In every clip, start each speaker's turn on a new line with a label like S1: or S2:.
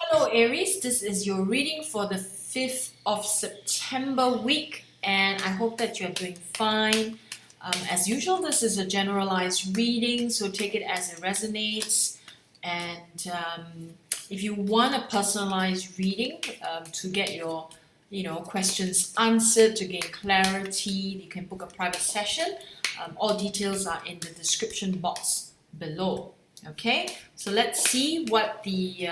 S1: Hello Aries, this is your reading for the 5th of September week and I hope that you're doing fine. As usual, this is a generalized reading, so take it as it resonates. And if you want a personalized reading to get your questions answered, to gain clarity, you can book a private session. All details are in the description box below. Okay, so let's see what the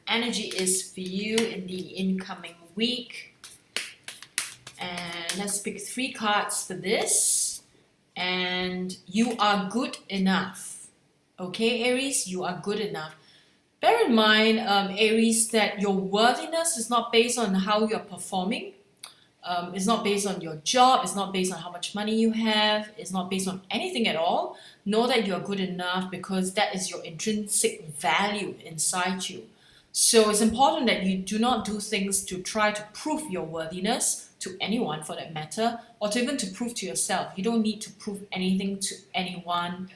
S1: energy is for you in the incoming week. And let's pick 3 cards for this. And you are good enough. Okay, Aries, you are good enough. Bear in mind, Aries, that your worthiness is not based on how you're performing. It's not based on your job. It's not based on how much money you have. It's not based on anything at all. Know that you're good enough because that is your intrinsic value inside you. So it's important that you do not do things to try to prove your worthiness to anyone for that matter, or to even to prove to yourself. You don't need to prove anything to anyone.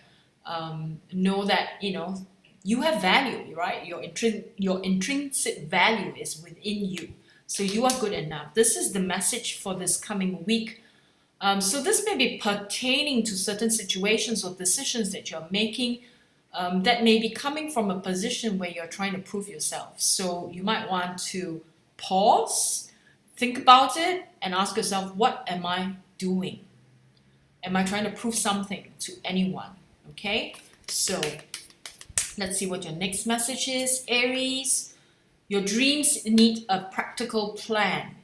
S1: Know that you have value, right? Your intrinsic value is within you. So you are good enough. This is the message for this coming week. So this may be pertaining to certain situations or decisions that you're making that may be coming from a position where you're trying to prove yourself. So you might want to pause, think about it, and ask yourself, what am I doing? Am I trying to prove something to anyone? Okay, so let's see what your next message is, Aries. Your dreams need a practical plan.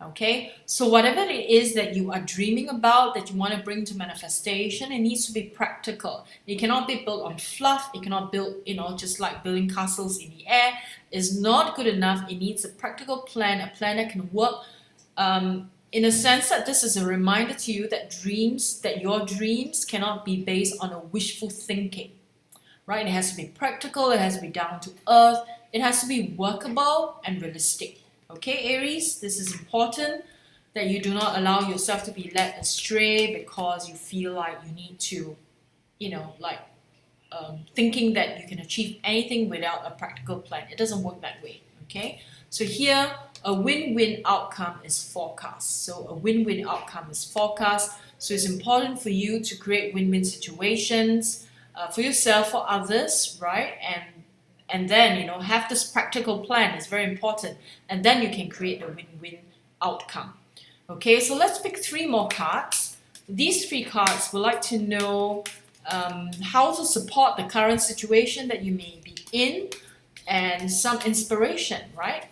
S1: Okay, so whatever it is that you are dreaming about, that you want to bring to manifestation, it needs to be practical. It cannot be built on fluff. It cannot build, just like building castles in the air. It's not good enough. It needs a practical plan, a plan that can work. In a sense that this is a reminder to you that your dreams cannot be based on a wishful thinking, right? It has to be practical. It has to be down to earth. It has to be workable and realistic. Okay, Aries, this is important that you do not allow yourself to be led astray because you feel like you need to, thinking that you can achieve anything without a practical plan. It doesn't work that way. Okay, so here a win-win outcome is forecast. So a win-win outcome is forecast. So it's important for you to create win-win situations for yourself, for others, right? And then have this practical plan is very important, and then you can create a win-win outcome. Okay, so let's pick 3 more cards. These 3 cards would like to know how to support the current situation that you may be in, and some inspiration, right?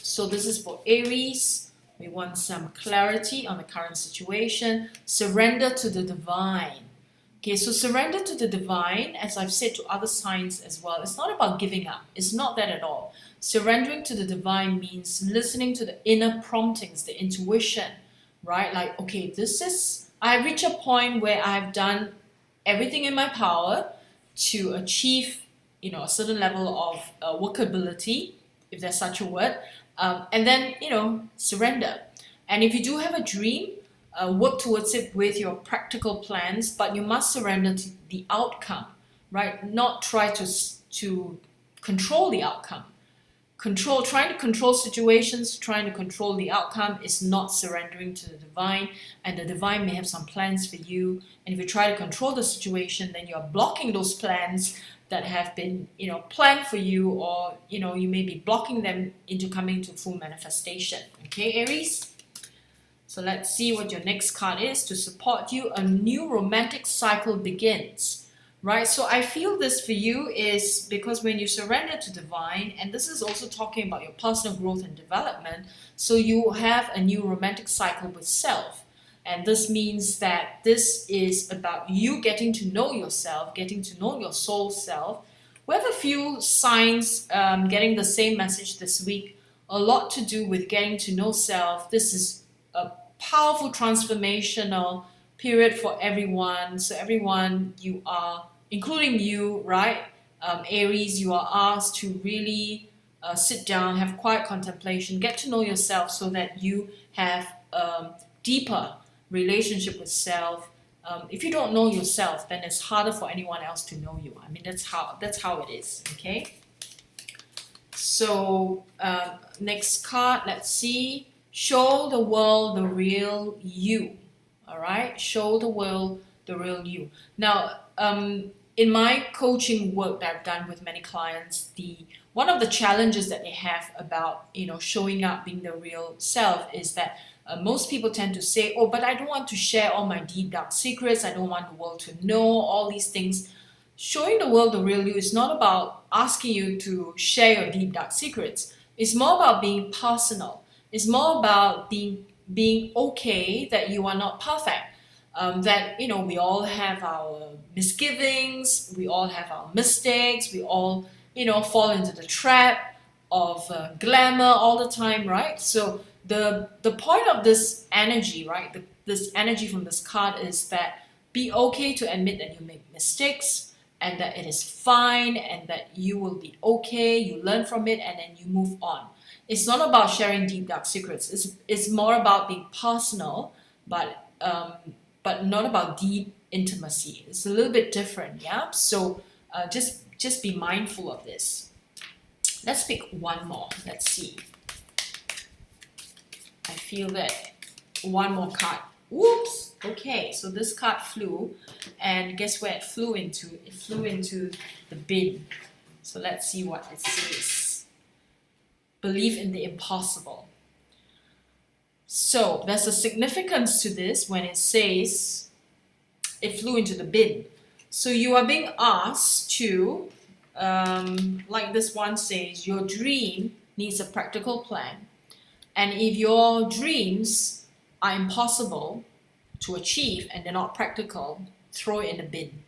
S1: So this is for Aries. We want some clarity on the current situation. Surrender to the divine. Okay, so surrender to the divine, as I've said to other signs as well, it's not about giving up. It's not that at all. Surrendering to the divine means listening to the inner promptings, the intuition, right? Like, okay, I reach a point where I've done everything in my power to achieve, a certain level of workability, if there's such a word, and then, surrender. And if you do have a dream, work towards it with your practical plans, but you must surrender to the outcome, right? Not try to control the outcome. Trying to control situations, trying to control the outcome is not surrendering to the divine, and the divine may have some plans for you. And if you try to control the situation, then you're blocking those plans that have been, planned for you, or you may be blocking them into coming to full manifestation. Okay, Aries? So let's see what your next card is to support you. A new romantic cycle begins, right? So I feel this for you is because when you surrender to divine, and this is also talking about your personal growth and development, so you have a new romantic cycle with self. And this means that this is about you getting to know yourself, getting to know your soul self. We have a few signs getting the same message this week. A lot to do with getting to know self. This is a powerful transformational period for everyone. So everyone, you are, including you, right? Aries, you are asked to really sit down, have quiet contemplation, get to know yourself so that you have a deeper relationship with self. If you don't know yourself, then it's harder for anyone else to know you. I mean, that's how it is, okay? So next card, let's see. Show the world the real you. All right, show the world the real you. Now, in my coaching work that I've done with many clients, one of the challenges that they have about showing up, being the real self, is that most people tend to say, "Oh, but I don't want to share all my deep dark secrets. I don't want the world to know all these things." Showing the world the real you is not about asking you to share your deep dark secrets. It's more about being personal. It's more about being okay that you are not perfect. That we all have our misgivings, we all have our mistakes, we all fall into the trap of glamour all the time, right? So the point of this energy, right? This energy from this card is that be okay to admit that you make mistakes, and that it is fine, and that you will be okay. You learn from it, and then you move on. It's not about sharing deep dark secrets. It's more about being personal, but not about deep intimacy. It's a little bit different, yeah. So just be mindful of this. Let's pick one more. Let's see. I feel that one more card. Whoops. Okay, so this card flew, and guess where it flew into? It flew into the bin. So let's see what it says. Believe in the impossible. So there's a significance to this when it says it flew into the bin. So you are being asked to, like this one says, your dream needs a practical plan. And if your dreams are impossible to achieve and they're not practical, throw it in the bin.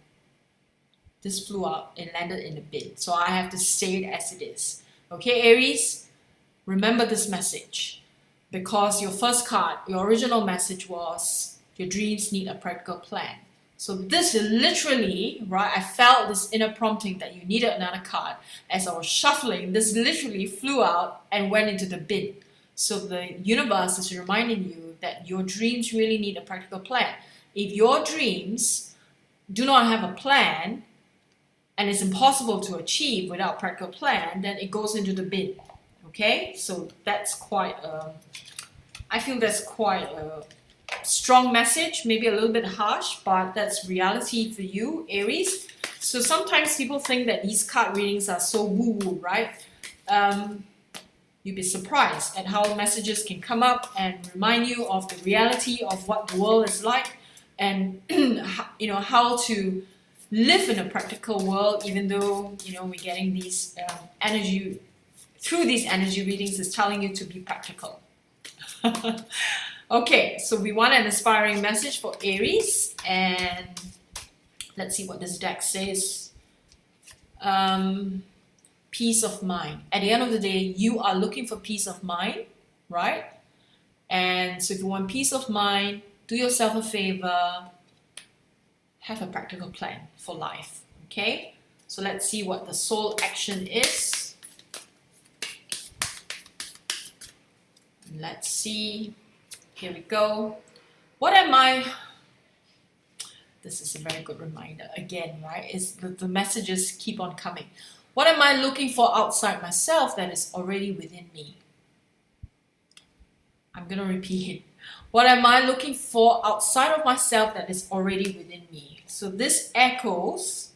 S1: This flew out and landed in the bin. So I have to say it as it is. Okay, Aries, remember this message. Because your first card, your original message was your dreams need a practical plan. So this is literally, right, I felt this inner prompting that you needed another card. As I was shuffling, this literally flew out and went into the bin. So the universe is reminding you that your dreams really need a practical plan. If your dreams do not have a plan and it's impossible to achieve without practical plan, then it goes into the bin. Okay, so that's quite I feel that's quite a strong message, maybe a little bit harsh, but that's reality for you, Aries. So sometimes people think that these card readings are so woo-woo, right? You'd be surprised at how messages can come up and remind you of the reality of what the world is like, and how to live in a practical world, even though we're getting these energy through these energy readings is telling you to be practical. Okay, so we want an inspiring message for Aries, and let's see what this deck says. Peace of mind. At the end of the day, you are looking for peace of mind, right? And so if you want peace of mind, do yourself a favor, have a practical plan for life, okay? So let's see what the soul action is. Let's see. Here we go. What am I? This is a very good reminder again, right? Is the messages keep on coming. What am I looking for outside myself that is already within me? I'm going to repeat it. What am I looking for outside of myself that is already within me? So this echoes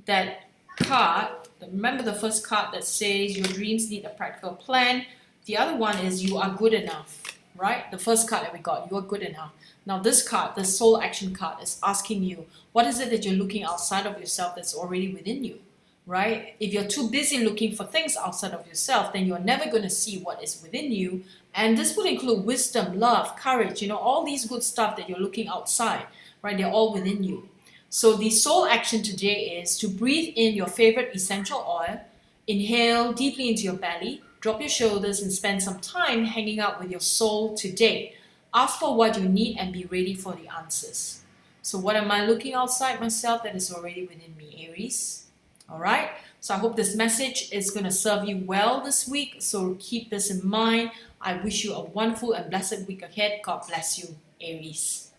S1: that card. Remember the first card that says your dreams need a practical plan. The other one is you are good enough, right? The first card that we got, you are good enough. Now this card, the soul action card, is asking you, what is it that you're looking outside of yourself that's already within you, right? If you're too busy looking for things outside of yourself, then you're never going to see what is within you. And this would include wisdom, love, courage, all these good stuff that you're looking outside, right? They're all within you. So the soul action today is to breathe in your favorite essential oil, inhale deeply into your belly, drop your shoulders and spend some time hanging out with your soul today. Ask for what you need and be ready for the answers. So what am I looking outside myself that is already within me, Aries? All right. So I hope this message is going to serve you well this week. So keep this in mind. I wish you a wonderful and blessed week ahead. God bless you, Aries.